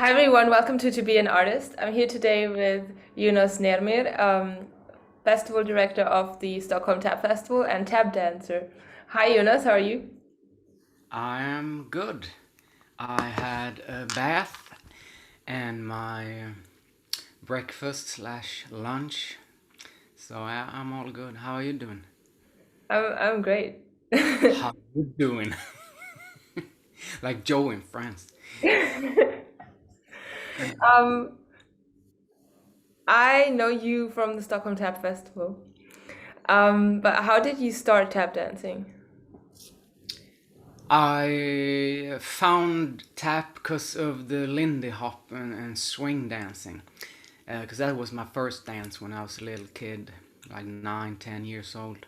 Hi everyone, welcome to Be an Artist. I'm here today with Jonas Nermyr, festival director of the Stockholm Tap Festival and tap dancer. Hi Jonas, how are you? I am good. I had a bath and my breakfast slash lunch, so I'm all good. How are you doing? I'm great. How you doing? Like Joe in France. um, I know you from the Stockholm Tap Festival. But how did you start tap dancing? I found tap because of the Lindy Hop and swing dancing, because that was my first dance when I was a little kid, like 9, 10 years old.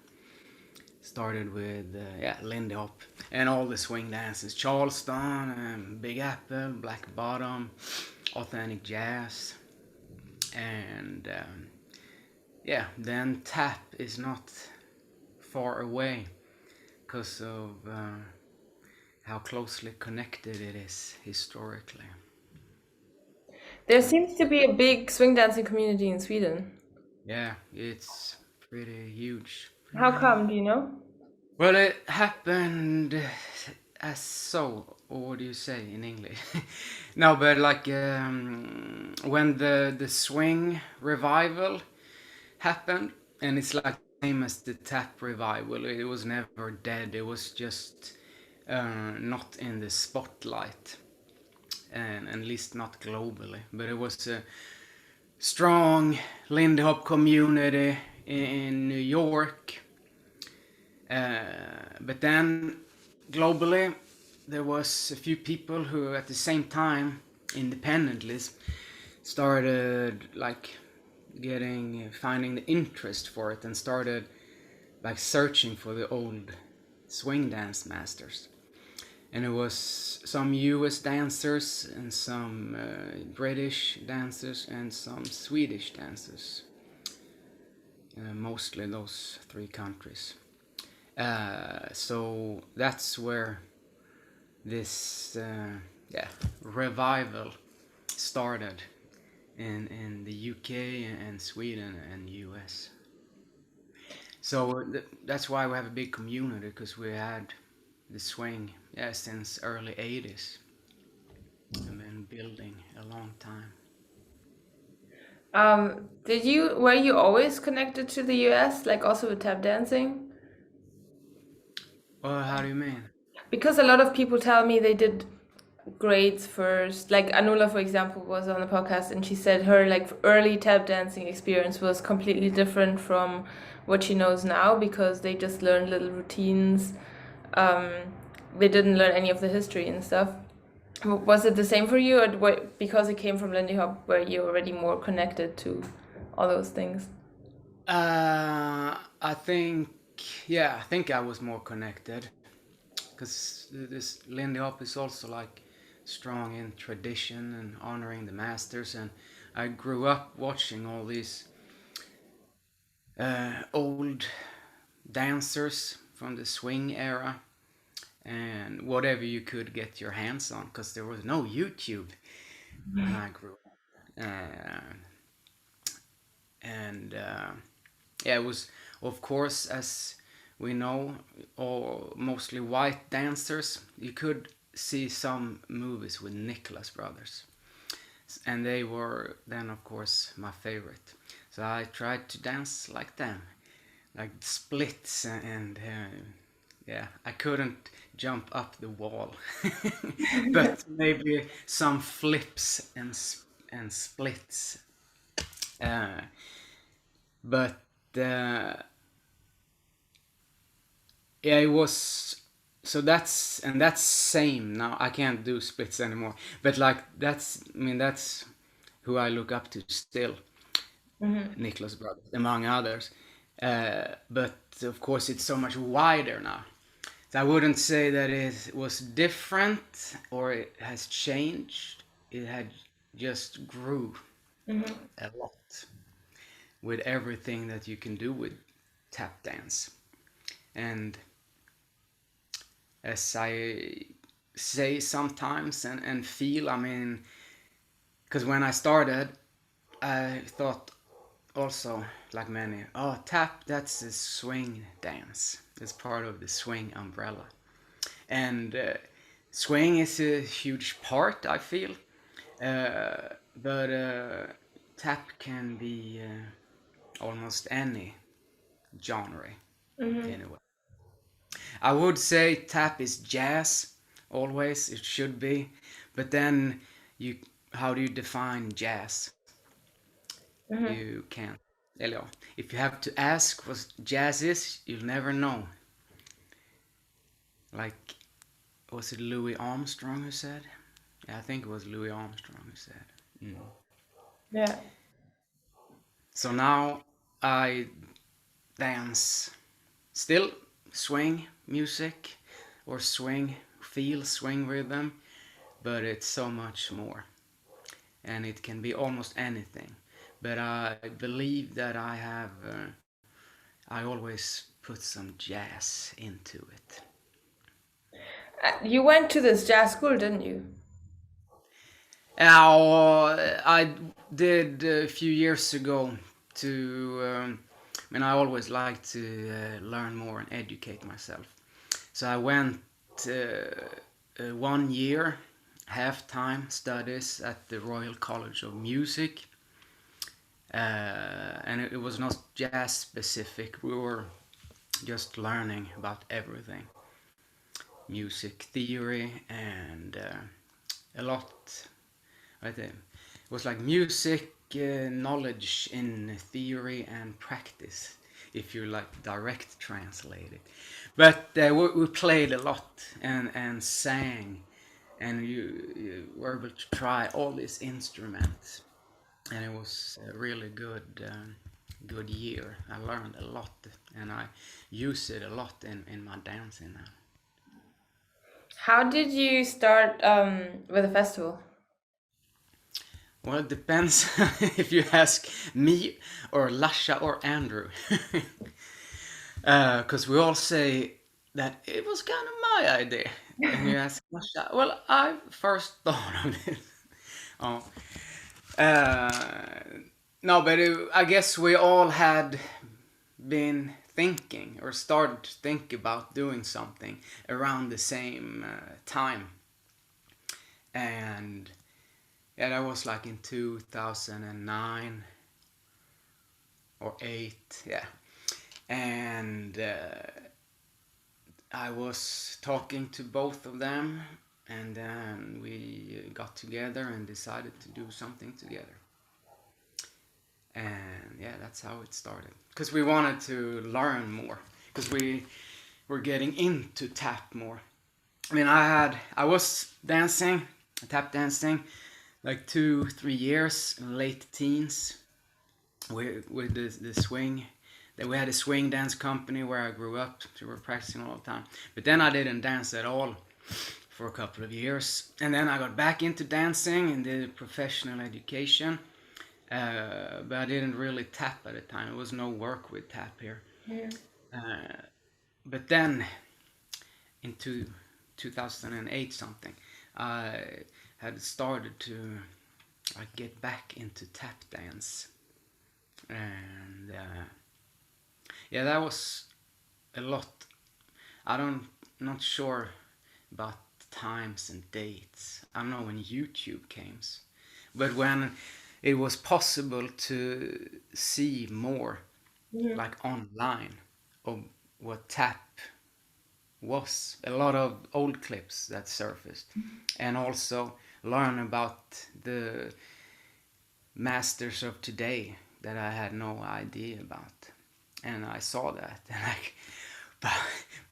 Started with Lindy Hop and all the swing dances, Charleston, Big Apple, Black Bottom, authentic jazz, and then tap is not far away because of how closely connected it is historically. There seems to be a big swing dancing community in Sweden. Yeah, it's pretty huge. How come, do you know? Well, it happened as so, or what do you say in English? No, but like when the swing revival happened, and it's like same as the tap revival. It was never dead. It was just not in the spotlight, and at least not globally. But it was a strong Lindy Hop community in New York. But then globally, there was a few people who at the same time independently started like getting finding the interest for it and started like searching for the old swing dance masters. And it was some US dancers and some British dancers and some Swedish dancers, mostly those three countries. So that's where this revival started in the UK and Sweden and US. So that's why we have a big community, because we had the swing since early 80s and been building a long time. Were you always connected to the US, like also with tap dancing? Well, how do you mean? Because a lot of people tell me they did grades first. Like Anula, for example, was on the podcast and she said her like early tap dancing experience was completely different from what she knows now because they just learned little routines. Um, they didn't learn any of the history and stuff. Was it the same for you, or because it came from Lindy Hop, were you already more connected to all those things? I think, I think I was more connected because this Lindy Hop is also like strong in tradition and honoring the masters, and I grew up watching all these old dancers from the swing era and whatever you could get your hands on, because there was no YouTube when I grew up. And it was, of course, as we know, all mostly white dancers. You could see some movies with Nicholas brothers, and they were then, of course, my favorite. So I tried to dance like them, like splits and I couldn't jump up the wall, but maybe some flips and splits. Uh, but uh, yeah, it was. So that's same now. I can't do splits anymore. But like that's who I look up to still, Hmm. Nicholas brothers, among others. But of course, it's so much wider now. So I wouldn't say that it was different or it has changed. It had just grew Hmm. a lot with everything that you can do with tap dance. And as I say sometimes and feel, I mean, when I started, I thought also, like many, oh, tap, that's a swing dance. It's part of the swing umbrella. And swing is a huge part, I feel. But tap can be almost any genre Mm-hmm. in a way. I would say tap is jazz, always, it should be. But then, you, how do you define jazz? Mm-hmm. You can't. Eller ja, if you have to ask what jazz is, you'll never know. Like, was it Louis Armstrong who said? Yeah, I think it was Louis Armstrong who said. Mm. Yeah. So now I dance still swing music or swing rhythm, but it's so much more. And it can be almost anything. But I believe that I always put some jazz into it. You went to this jazz school, didn't you? I did a few years ago to. I mean, I always like to learn more and educate myself. So I went 1 year, half-time studies at the Royal College of Music, and it was not jazz specific. We were just learning about everything, music theory, and a lot. It was like music knowledge in theory and practice, if you like direct translate it. But we played a lot and sang, and you were able to try all these instruments, and it was a really good year. I learned a lot, and I use it a lot in my dancing now. How did you start with the festival? Well, it depends if you ask me or Larsa or Andrew. Because we all say that it was kind of my idea. And you ask Larsa, well, I first thought of it. Oh. Uh, no, but I guess we all had been thinking or started to think about doing something around the same time. And yeah, that was like in 2009 or 8, yeah. And I was talking to both of them, and then we got together and decided to do something together. And yeah, that's how it started. Because we wanted to learn more. Because we were getting into tap more. I mean, I was dancing, tap dancing, like 2-3 years in late teens. With the swing. That we had a swing dance company where I grew up, so we were practicing all the time. But then I didn't dance at all for a couple of years, and then I got back into dancing and did professional education. But I didn't really tap at the time. There was no work with tap here. Yeah. But then into 2008 something, I had started to like get back into tap dance, and yeah, that was a lot. I don't not sure about times and dates. I don't know when YouTube came, but when it was possible to see more, Mhm. like online, of what tap was. A lot of old clips that surfaced, and also learn about the masters of today that I had no idea about. And I saw that, and like,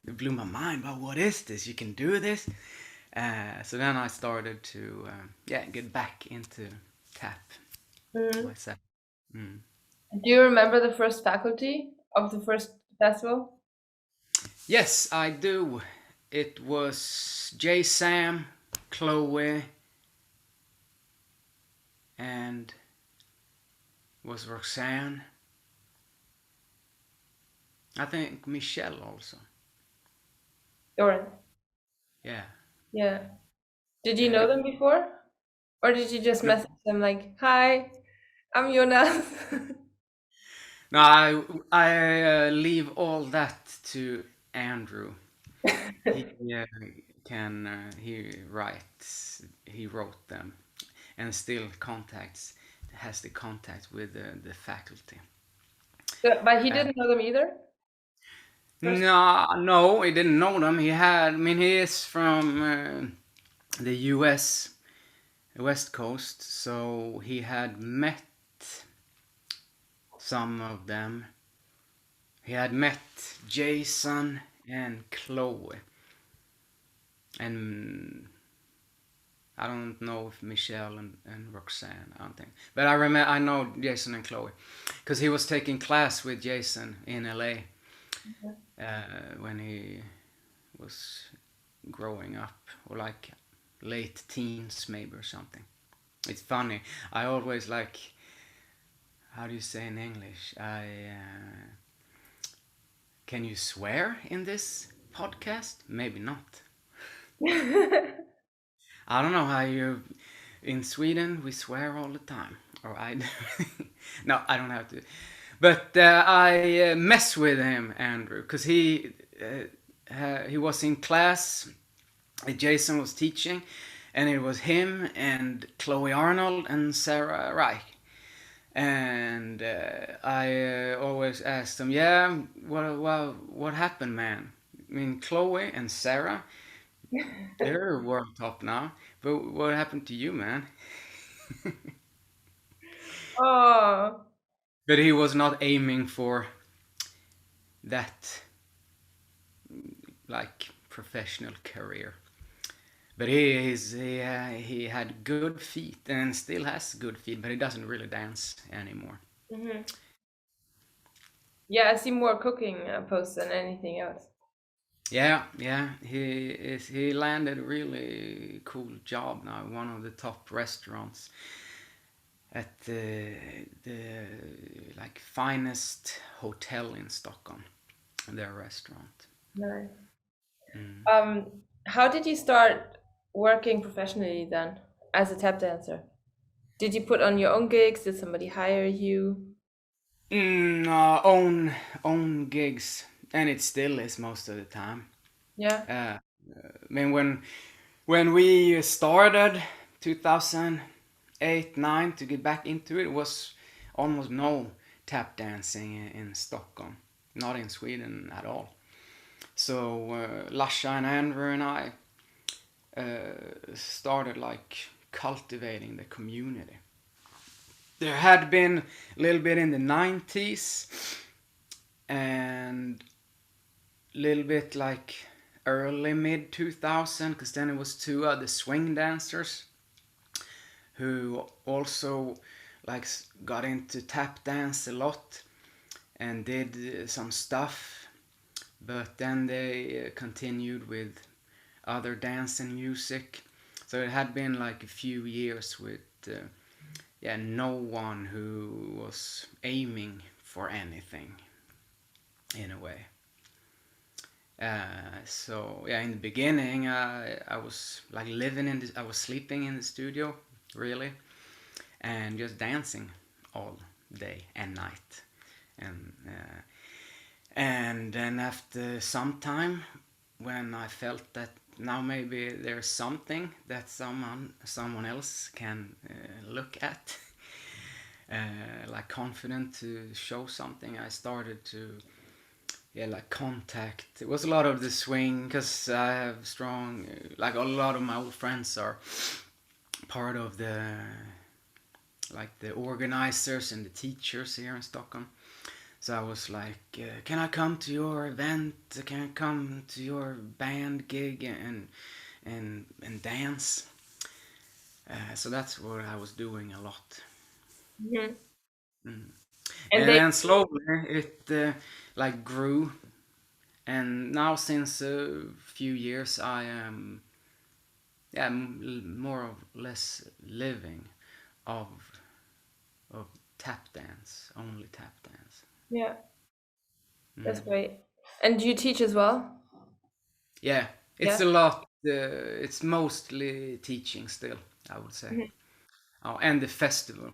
it blew my mind. But what is this? You can do this. So then I started to get back into tap Mhm. myself. Mm. Do you remember the first faculty of the first festival? Yes, I do. It was J Sam, Chloe, and was Roxanne. I think Michelle also. Doran. Yeah. Yeah. Did you Yeah. know them before? Or did you just No, message them like, "Hi, I'm Jonas"? no, I leave all that to Andrew. He he wrote them, and still has the contact with the faculty. But he Uh, didn't know them either. First. no, no, he didn't know them. I mean, he is from the U.S. West Coast, so he had met some of them. He had met Jason and Chloe, and I don't know if Michelle and Roxanne. I don't think, but I know Jason and Chloe, because he was taking class with Jason in LA when he was growing up, or like late teens maybe or something. It's funny. I always like, how do you say in English? Can you swear in this podcast? Maybe not. I don't know how you. In Sweden, we swear all the time. Or I. No, I don't have to. But I mess with him, Andrew, because he was in class. Jason was teaching, and it was him and Chloe Arnold and Sarah Reich. And I always asked them, yeah, what happened, man? I mean, Chloe and Sarah, they're world top now. But what happened to you, man? Oh, But he was not aiming for that, like, professional career. But he had good feet and still has good feet, but he doesn't really dance anymore. hmm. Yeah, I see more cooking posts than anything else. Yeah, yeah, he landed a really cool job now, one of the top restaurants at the like finest hotel in Stockholm, their restaurant. Nice. Mm. How did you start working professionally then as a tap dancer? Did you put on your own gigs? Did somebody hire you? Own gigs, and it still is most of the time. Yeah. I mean, when we started 2008 9 to get back into it, was almost no tap dancing in Stockholm, not in Sweden at all. So Larsa and Andrew and I started like cultivating the community. There had been a little bit in the 90s and a little bit like early mid 2000, because then it was two other swing dancers who also like got into tap dance a lot and did some stuff, but then they continued with other dance and music. So it had been like a few years with no one who was aiming for anything in a way. So yeah, in the beginning, I was like I was sleeping in the studio, really, and just dancing all day and night, and then after some time, when I felt that now maybe there's something that someone else can look at, like confident to show something, I started to like contact. It was a lot of the swing, because I have strong, like a lot of my old friends are part of the organizers and the teachers here in Stockholm. So I was like, can I come to your event? Can I come to your band gig and dance? So that's what I was doing a lot. Hmm. Mm. And And they, then slowly it like grew, and now since a few years I am more or less living of of tap dance, only tap dance. yeah, that's Mm. great. And do you teach as well? Yeah, it's Yeah. a lot. It's mostly teaching still, I would say. Mhm. and the festival,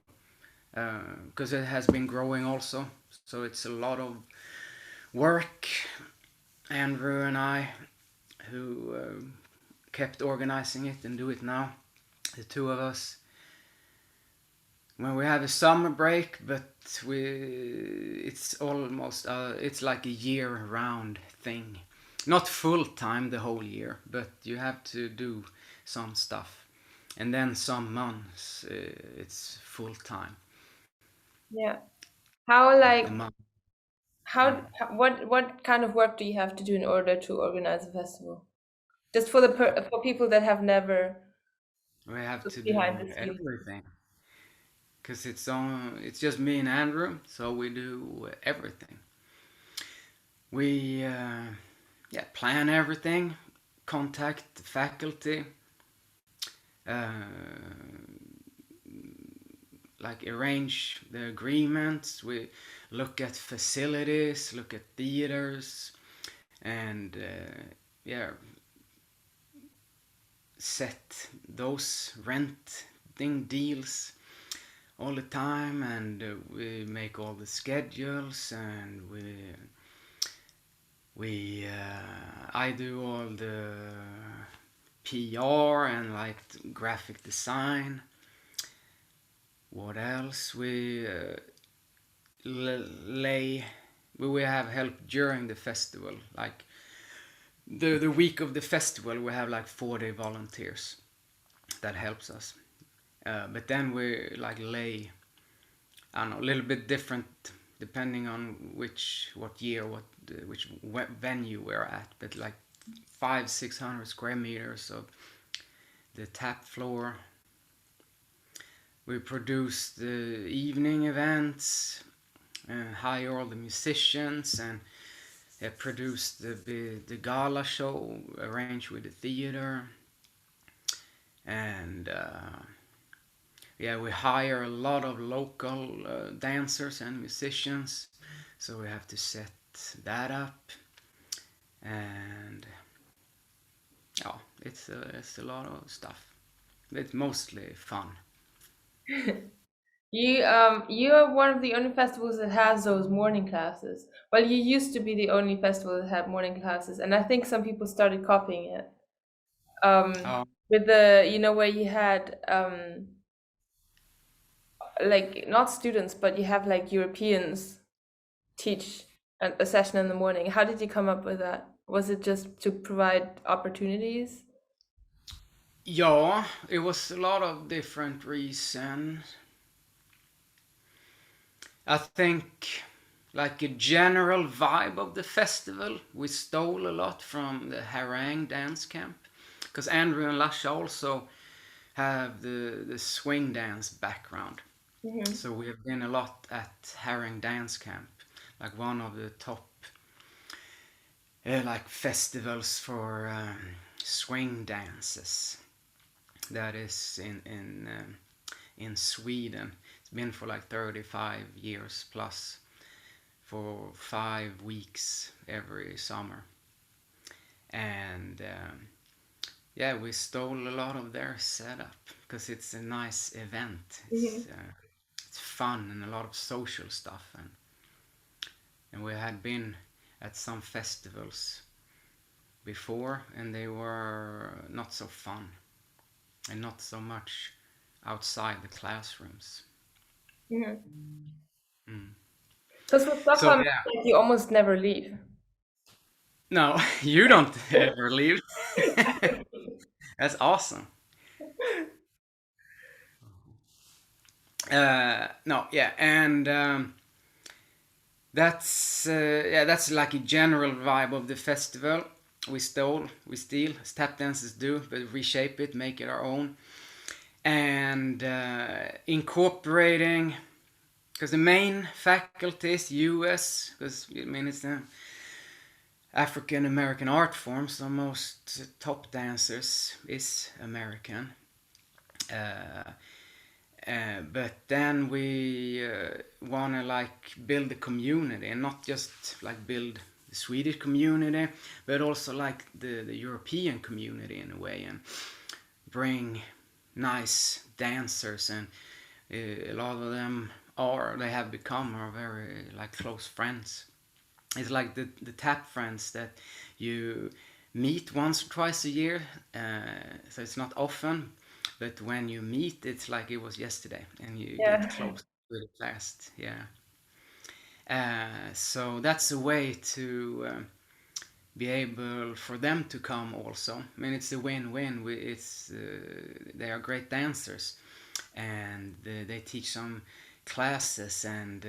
because it has been growing also. So it's a lot of work. Andrew and I, who kept organizing it and do it now, the two of us. When we have a summer break, but it's almost it's like a year-round thing. Not full time the whole year, but you have to do some stuff. And then some months it's full time. Yeah. How Like like the month. what kind of work do you have to do in order to organize a festival? Just for for people that have never We have to looked behind do the scenes. everything. Because it's just me and Andrew, so we do everything. We plan everything, contact the faculty, like arrange the agreements. We look at facilities, look at theaters, and set those renting deals all the time, and we make all the schedules, and I do all the PR and like graphic design. What else? We have help during the festival. Like the week of the festival, we have like 40 volunteers that helps us. But then we like lay, I don't know, a little bit different depending on which venue we're at. But like 500-600 square meters of the tap floor. We produce the evening events, hire all the musicians, and produce the gala show, arrange with the theater, and we hire a lot of local dancers and musicians, so we have to set that up, and it's a lot of stuff. It's mostly fun. You are one of the only festivals that has those morning classes. Well, you used to be the only festival that had morning classes, and I think some people started copying it. Oh, With the, you know, where you had like not students, but you have like Europeans teach a session in the morning. How did you come up with that? Was it just to provide opportunities? yeah, it was a lot of different reasons. I think, like a general vibe of the festival, we stole a lot from the harangue dance camp, because Andrew and Larsa also have the swing dance background. Hmm. So we have been a lot at harangue dance camp, like one of the top like festivals for swing dances. That is in Sweden. It's been for like 35 years plus, for 5 weeks every summer. And we stole a lot of their setup because it's a nice event. It's fun and a lot of social stuff, and we had been at some festivals before, and they were not so fun and not so much outside the classrooms. Hmm. Mm. Because with So Stockholm, yeah, like, you almost never leave. no, you don't ever leave. That's awesome. No, yeah, and that's like a general vibe of the festival. We steal, as tap dancers do, but reshape it, make it our own, and incorporating, because the main faculty is U.S., because I mean it's the African American art form, so most top dancers is American. Uh, but then we want to like build a community, and not just like build the Swedish community, but also like the European community in a way, and bring nice dancers, and a lot of them they have become are very like close friends. It's like the tap friends that you meet once or twice a year, so it's not often, but when you meet, it's like it was yesterday, and you get Yeah. close really fast. Yeah. So that's a way to be able for them to come also. I mean, it's a win-win. It's they are great dancers, and they teach some classes, and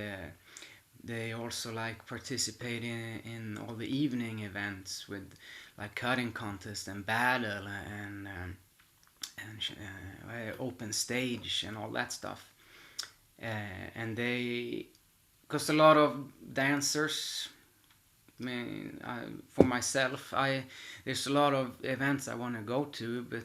they also like participate in all the evening events with like cutting contest and battle and open stage and all that stuff. And they, because a lot of dancers, I mean, for myself, there's a lot of events I want to go to, but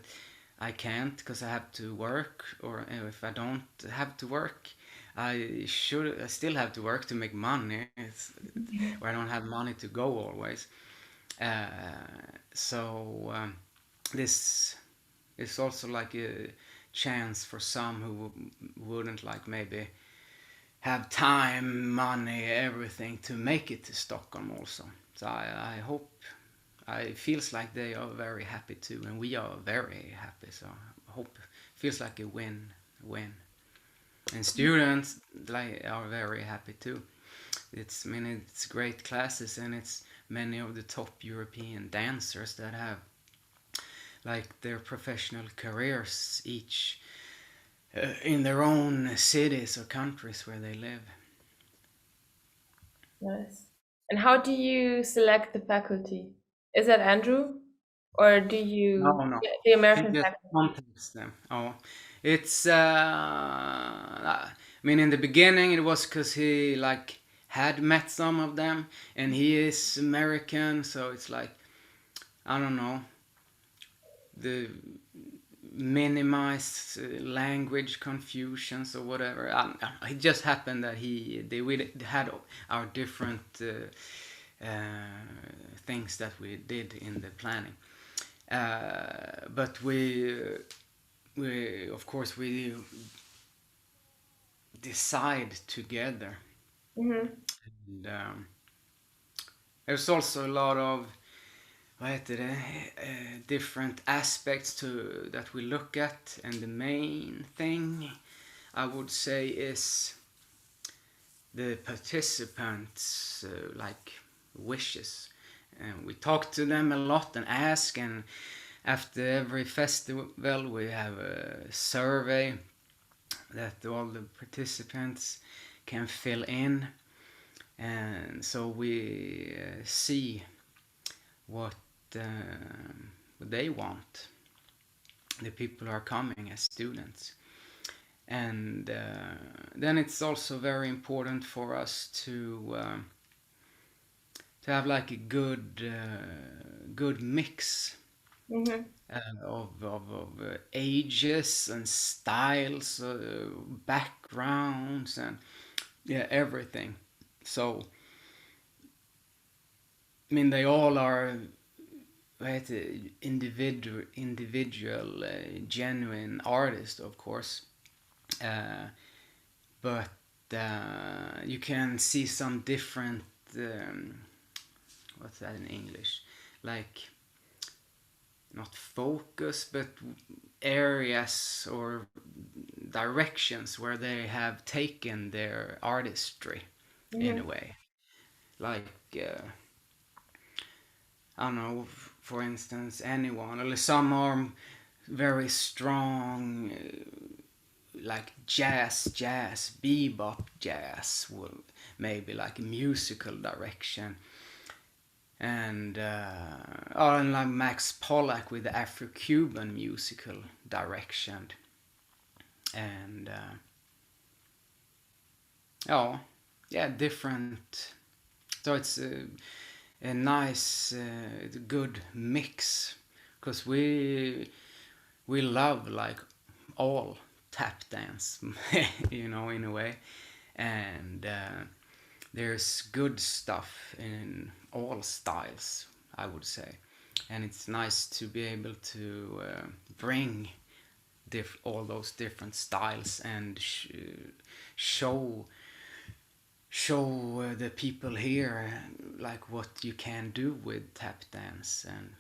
I can't because I have to work, or if I don't have to work, I still have to work to make money. Or I don't have money to go always. Uh, so this is also like a chance for some who wouldn't like maybe have time, money, everything to make it to Stockholm also. So I hope, it feels like they are very happy too, and we are very happy. So I hope it feels like a win. And students like are very happy too. I mean, it's great classes, and it's many of the top European dancers that have like their professional careers each in their own cities or countries where they live. Nice. And how do you select the faculty? Is that Andrew, or do No, you no. the He American just faculty? contacts them. Oh, it's. I mean, in the beginning, it was because he like had met some of them, and he is American, so it's like, I don't know, the minimize language confusions or whatever. It just happened that we had our different things that we did in the planning. But we of course we decide together, Mm-hmm. and there's also a lot of different aspects to that we look at, and the main thing I would say is the participants like wishes, and we talk to them a lot and ask, and after every festival we have a survey that all the participants can fill in, and so we see what they want, the people who are coming as students. And then it's also very important for us to have like a good mix Mm-hmm. of ages and styles, backgrounds, and yeah, everything. So I mean, they all are individual genuine artists, of course, uh, but you can see some different what's that in English, like not focus, but areas or directions where they have taken their artistry in a Mm-hmm. way, like I don't know, for instance, anyone, or some are very strong, like jazz, bebop jazz, will maybe like a musical direction, and or like Max Pollack with the Afro-Cuban musical direction, and oh, yeah, different. So it's a nice, good mix, because we love like all tap dance, in a way, and there's good stuff in all styles, I would say, and it's nice to be able to bring all those different styles and show the people here like what you can do with tap dance. And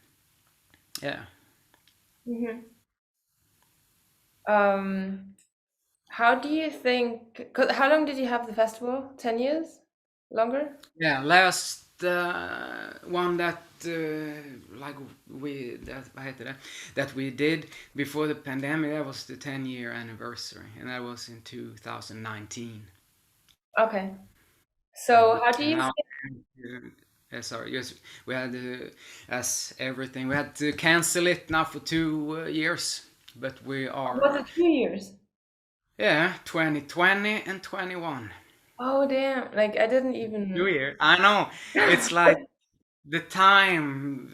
yeah. Hmm. Um, how do you think? How long did you have the festival? 10 years? Longer? Yeah, last one that like we that vad heter det that we did before the pandemic, that was the 10-year anniversary, and that was in 2019. Okay. So how do And you now, think? sorry, yes, we had as everything, we had to cancel it now for 2 years, but we Was are, it 2 years? yeah, 2020 and 21. Oh damn! Like I didn't New even. Year. I know. It's like the time,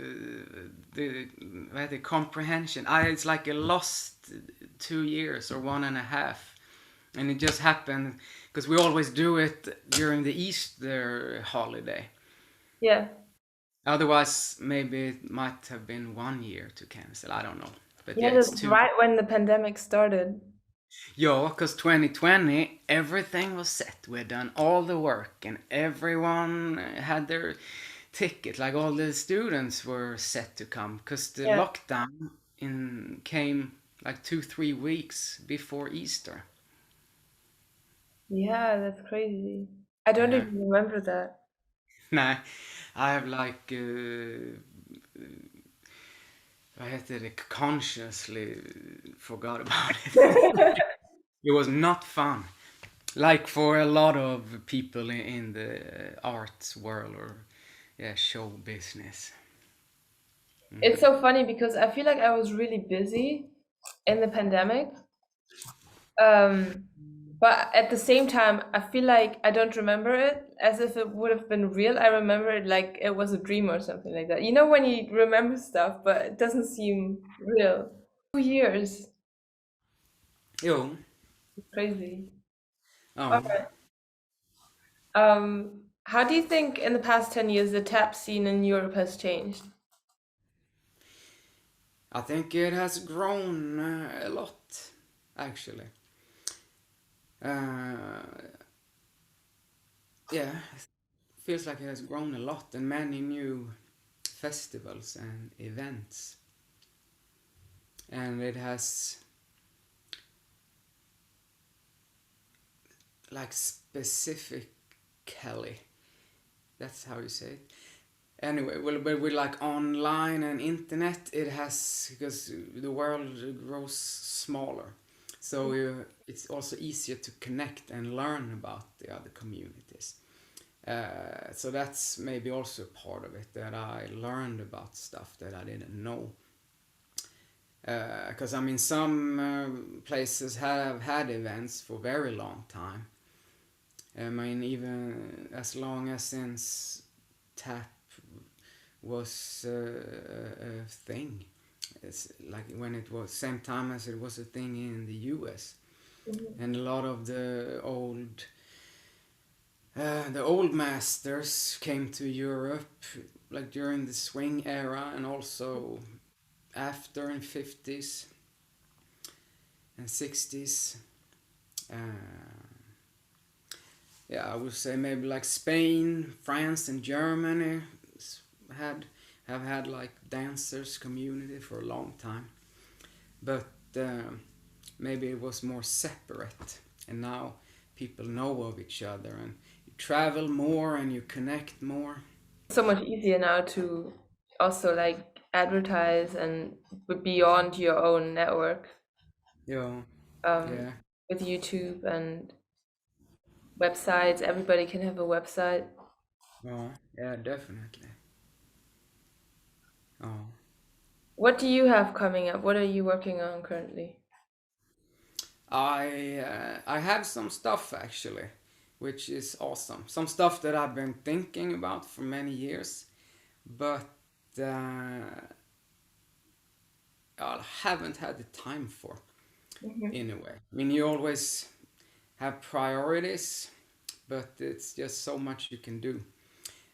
the comprehension. It's like a lost 2 years or 1.5, and it just happened because we always do it during the Easter holiday. Yeah. Otherwise, maybe it might have been 1 year to cancel. I don't know, but yeah, Yeah, it's that's two. right when the pandemic started. Yeah, because 2020, everything was set. We had done all the work, and everyone had their ticket. Like all the students were set to come, because the Yeah. lockdown in came like 2-3 weeks before Easter. Yeah, that's crazy. I don't Yeah. even remember that. Nah, I have like I had to consciously forgot about it. It was not fun. Like for a lot of people in the arts world, or yeah, show business. It's so funny because I feel like I was really busy in the pandemic. Um, but at the same time, I feel like I don't remember it as if it would have been real. I remember it like it was a dream or something like that. You know, when you remember stuff, but it doesn't seem real. 2 years. Jo. Crazy. Ja. Okay. How do you think in the past 10 years the tap scene in Europe has changed? I think it has grown a lot, actually. Uh, yeah, it feels like it has grown a lot, and many new festivals and events. And it has like specifically, that's how you say it. Anyway, well, but with like online and internet, it has, because the world grows smaller, so it's also easier to connect and learn about the other communities. So that's maybe also part of it, that I learned about stuff that I didn't know. Because I mean, some places have had events for a very long time. I mean, even as long as since tap was a thing. It's like when it was same time as it was a thing in the U.S. Mhm. And a lot of the old masters came to Europe like during the swing era, and also after in 50s and 60s. Uh, yeah, I would say maybe like Spain, France, and Germany had have had like dancers community for a long time, but maybe it was more separate, and now people know of each other, and you travel more and you connect more. So much easier now to also like advertise and beyond your own network, Yeah, um, yeah, with YouTube and websites. Everybody can have a website. yeah, yeah, definitely. Oh. What do you have coming up? What are you working on currently? I have some stuff actually, which is awesome. Some stuff that I've been thinking about for many years, but I haven't had the time for. Mhm. In a way, I mean, you always have priorities, but it's just so much you can do.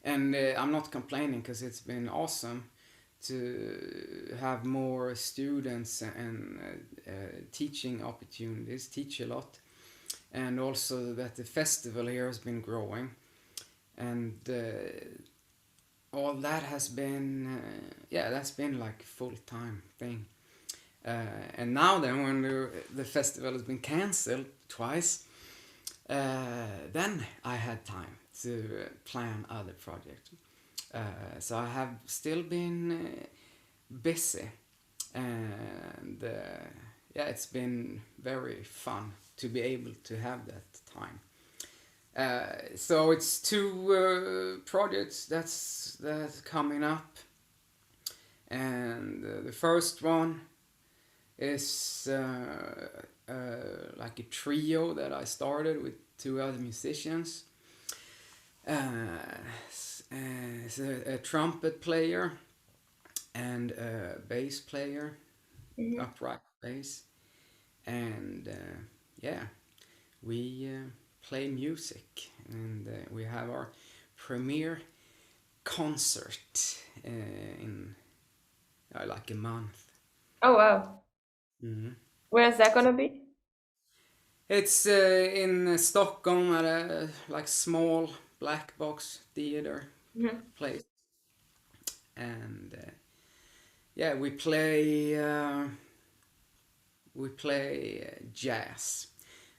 And I'm not complaining, because it's been awesome to have more students and teaching opportunities, teach a lot, and also that the festival here has been growing, and all that has been that's been like a full-time thing. And now then, when the festival has been cancelled twice, then I had time to plan other projects. So I have still been busy, and it's been very fun to be able to have that time. So it's two projects that's coming up, and the first one is like a trio that I started with two other musicians. It's a trumpet player and a bass player, upright bass, and we play music, and we have our premiere concert in like a month. Oh wow. Mm-hmm. Where is that gonna be? It's in Stockholm at a like small black box theater place, and we play jazz,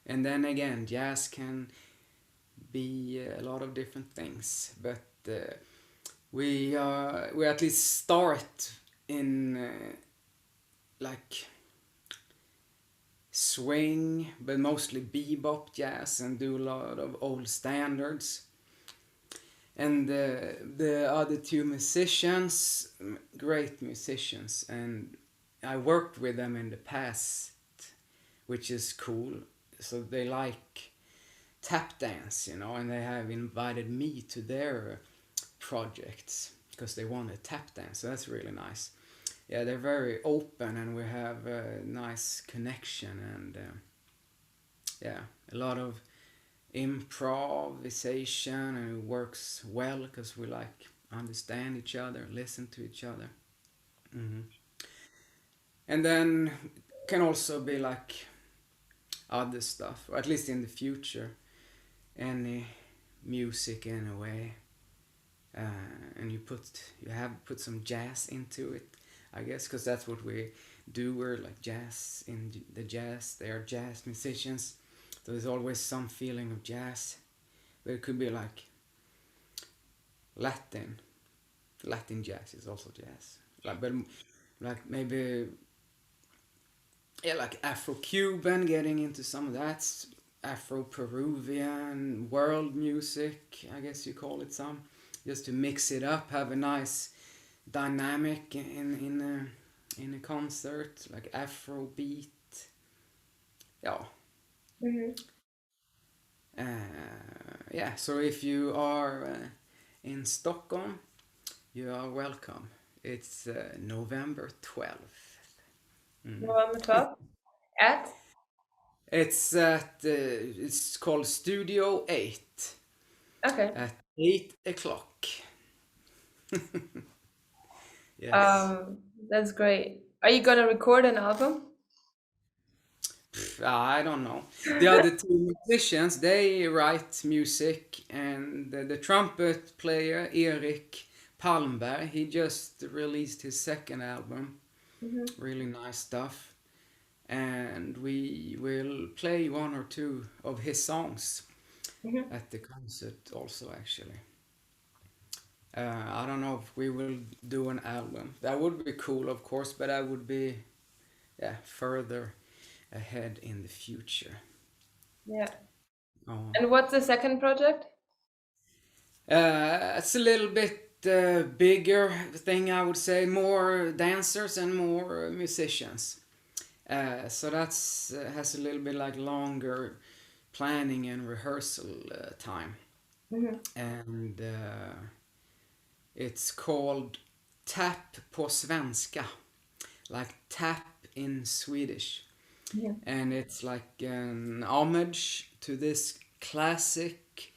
and then again, jazz can be a lot of different things, but we at least start in like swing, but mostly bebop jazz, and do a lot of old standards. And the other two musicians, great musicians, and I worked with them in the past, which is cool. So they like tap dance, and they have invited me to their projects because they want to tap dance. So that's really nice. Yeah, they're very open, and we have a nice connection, and a lot of improvisation, and it works well because we like understand each other, listen to each other. And then can also be like other stuff, or at least in the future, any music in a way, and you have put some jazz into it, I guess, because that's what we do. We're like jazz in the jazz. They are jazz musicians, so there's always some feeling of jazz, but it could be like Latin jazz is also jazz, but like maybe like Afro-Cuban, getting into some of that, Afro-Peruvian world music, I guess you call it, some, just to mix it up, have a nice dynamic in a concert, like Afro beat. So if you are in Stockholm, you are welcome. It's November 12th. November 12th? At? It's called Studio 8 Okay. at 8 o'clock. Yes. That's great. Are you gonna record an album? I don't know. The other two musicians, they write music, and the trumpet player, Erik Palmberg, he just released his second album. Really nice stuff. And we will play one or two of his songs at the concert also, actually. I don't know if we will do an album. That would be cool, of course, but that would be further ahead in the future. Yeah. Oh. And what's the second project? It's a little bit bigger thing, I would say. More dancers and more musicians. So that's has a little bit like longer planning and rehearsal time. And it's called Tap på svenska, like tap in Swedish. And it's like an homage to this classic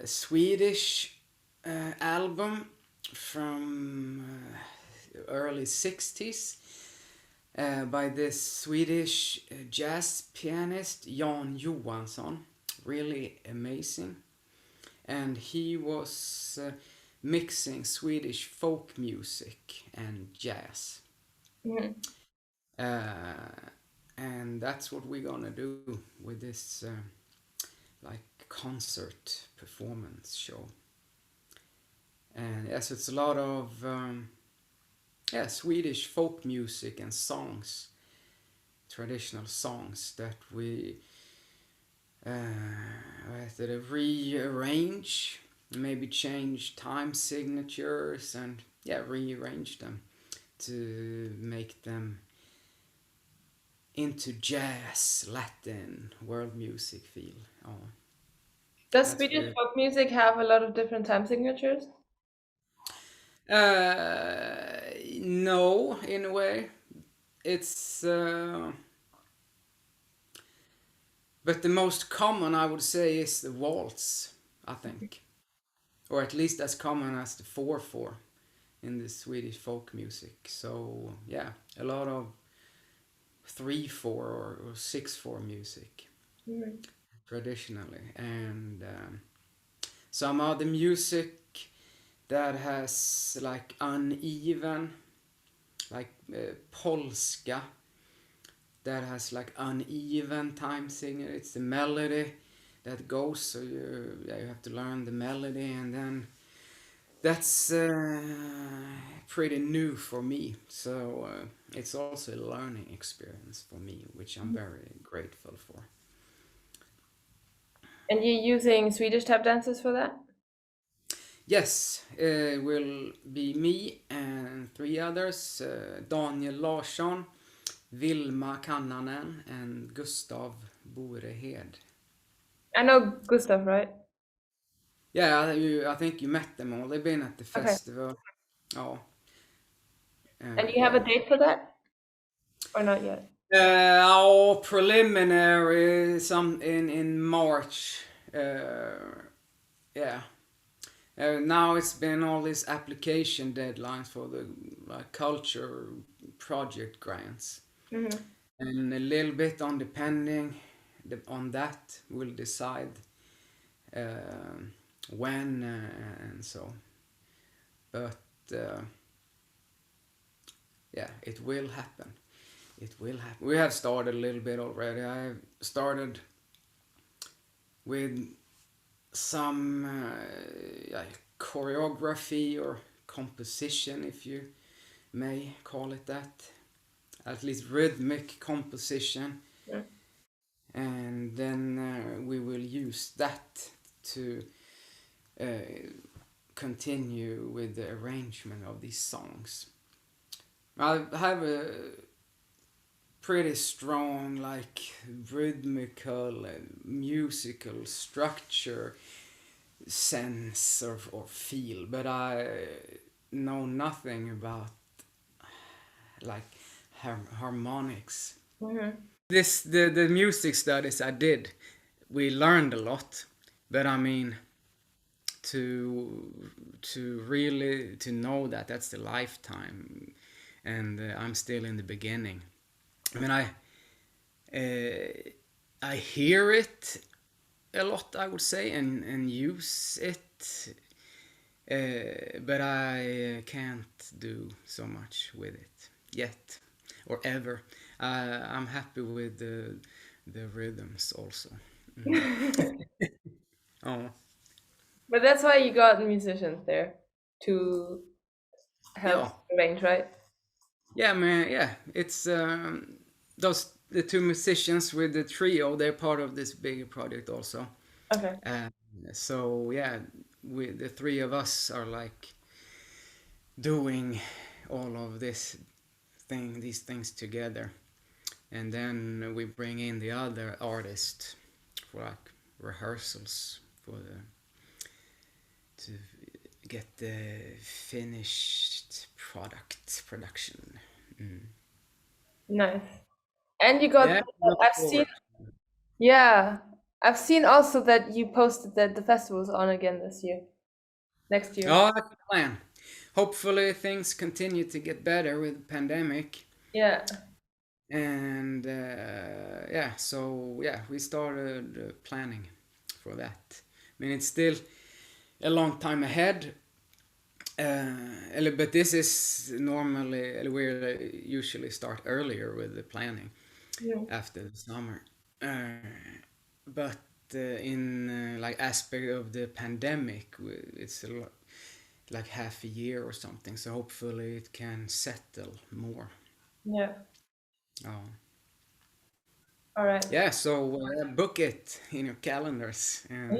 Swedish album from early 60s. by this Swedish jazz pianist Jan Johansson. Really amazing. And he was mixing Swedish folk music and jazz. Mhm. And that's what we're gonna do with this like concert performance show. And yes, it's a lot of Swedish folk music and songs, traditional songs that we had to rearrange, maybe change time signatures, and rearrange them to make them into jazz, Latin, world music feel. Oh, Does that's Swedish weird. folk music have a lot of different time signatures? No, in a way, it's but the most common I would say is the waltz, I think, or at least as common as the 4/4 in the Swedish folk music. So yeah, a lot of 3/4 or 6/4 music Mhm. traditionally, and some other music that has like uneven, like polska, that has like uneven time signature. It's the melody that goes, so you have to learn the melody, and then that's pretty new for me. So it's also a learning experience for me, which I'm very grateful for. And you're using Swedish tap dances for that? Yes, it will be me and three others, Daniel Larsson, Vilma Kannanen, and Gustav Borehed. I know Gustav, right? Yeah, I think you met them all. They've been at the Okay. festival. Oh, And you have a yeah. date for that? Or not yet? Our preliminary some in March. Yeah. Now it's been all these application deadlines for the culture project grants, Hmm. and a little bit on depending on that will decide when and so. But yeah, it will happen. It will happen. We have started a little bit already. I have started with some choreography or composition, if you may call it that. At least rhythmic composition. Yeah. And then we will use that to uh, continue with the arrangement of these songs. I have a pretty strong like rhythmical and musical structure sense or feel, but I know nothing about like harmonics. Hmm. The music studies I did, we learned a lot, but I mean to really to know that that's the lifetime, and I'm still in the beginning. I mean I hear it a lot, I would say, and use it, but I can't do so much with it yet or ever. I'm happy with the rhythms also. Oh But that's why you got musicians there to help yeah, arrange, right? yeah, man, yeah. It's those the two musicians with the trio. They're part of this bigger project also. Okay. Uh, so yeah, we the three of us are like doing all of these things together, and then we bring in the other artist for like rehearsals for the to get the finished production. Mm. Nice. And you got, Yeah, look I've seen, forward. yeah, I've seen also that you posted that the festival's on again this year, next year. Oh, that's the plan. Hopefully things continue to get better with the pandemic. Yeah. And yeah, so yeah, we started planning for that. I mean, it's still a long time ahead. But this is normally we usually start earlier with the planning Yeah. after the summer. But in like aspect of the pandemic, it's a lot, like half a year or something. So hopefully it can settle more. Yeah. Oh. All right. Yeah, so book it in your calendars. Yeah,